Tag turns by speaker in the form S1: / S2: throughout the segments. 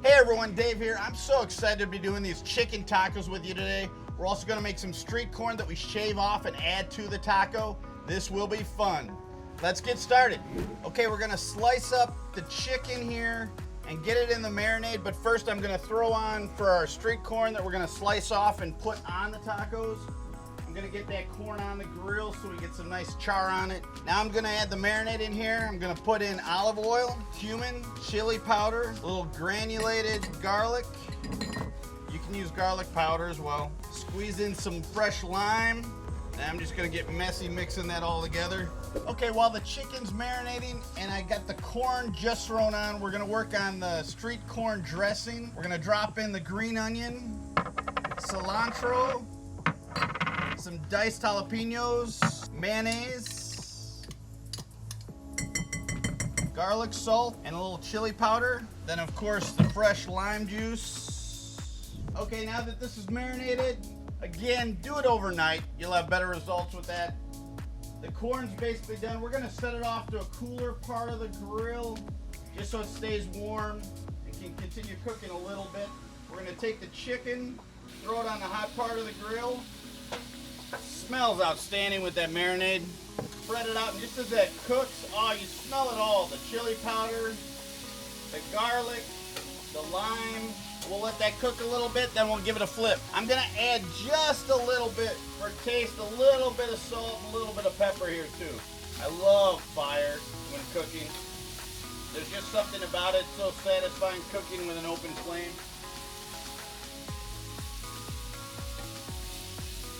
S1: Hey everyone, Dave here. I'm so excited to be doing these chicken tacos with you today. We're also gonna make some street corn that we shave off and add to the taco. This will be fun. Let's get started. Okay, we're gonna slice up the chicken here and get it in the marinade, but first I'm gonna throw on for our street corn that we're gonna slice off and put on the tacos. I'm gonna get that corn on the grill so we get some nice char on it. Now I'm gonna add the marinade in here. I'm gonna put in olive oil, cumin, chili powder, a little granulated garlic. You can use garlic powder as well. Squeeze in some fresh lime. Now I'm just gonna get messy mixing that all together. Okay, while the chicken's marinating and I got the corn just thrown on, we're gonna work on the street corn dressing. We're gonna drop in the green onion, cilantro, some diced jalapeños, mayonnaise, garlic salt, and a little chili powder. Then of course the fresh lime juice. Okay, now that this is marinated, again, do it overnight. You'll have better results with that. The corn's basically done. We're gonna set it off to a cooler part of the grill just so it stays warm and can continue cooking a little bit. We're gonna take the chicken, throw it on the hot part of the grill. Smells outstanding with that marinade. Spread it out, and just as that cooks, oh, you smell it all. The chili powder, the garlic, the lime. We'll let that cook a little bit, then we'll give it a flip. I'm gonna add just a little bit for taste, a little bit of salt, a little bit of pepper here too. I love fire when cooking. There's just something about it so satisfying cooking with an open flame.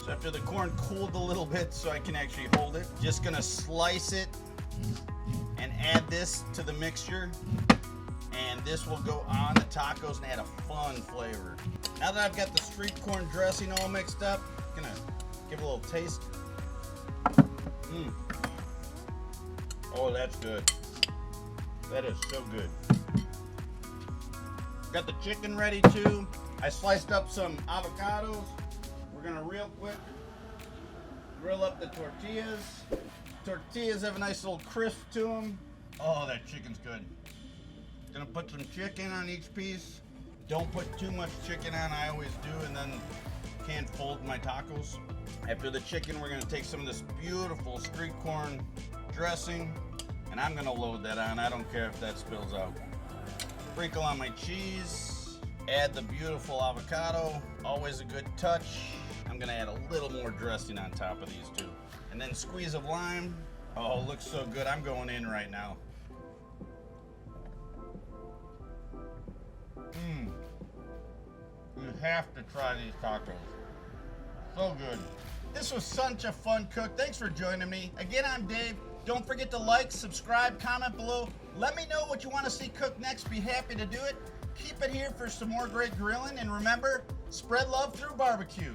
S1: So after the corn cooled a little bit so I can actually hold it, just gonna slice it and add this to the mixture. And this will go on the tacos and add a fun flavor. Now that I've got the street corn dressing all mixed up, I'm gonna give a little taste. Oh, that's good. That is so good. Got the chicken ready too. I sliced up some avocados. We're gonna real quick grill up the tortillas. Tortillas have a nice little crisp to them. Oh, that chicken's good. Gonna put some chicken on each piece. Don't put too much chicken on, I always do, and then can't fold my tacos. After the chicken, we're gonna take some of this beautiful street corn dressing, and I'm gonna load that on. I don't care if that spills out. Sprinkle on my cheese, add the beautiful avocado, always a good touch. I'm gonna add a little more dressing on top of these two. And then squeeze of lime. Oh, it looks so good. I'm going in right now. You have to try these tacos. So good. This was such a fun cook. Thanks for joining me. Again, I'm Dave. Don't forget to like, subscribe, comment below. Let me know what you want to see cooked next. Be happy to do it. Keep it here for some more great grilling. And remember, spread love through barbecue.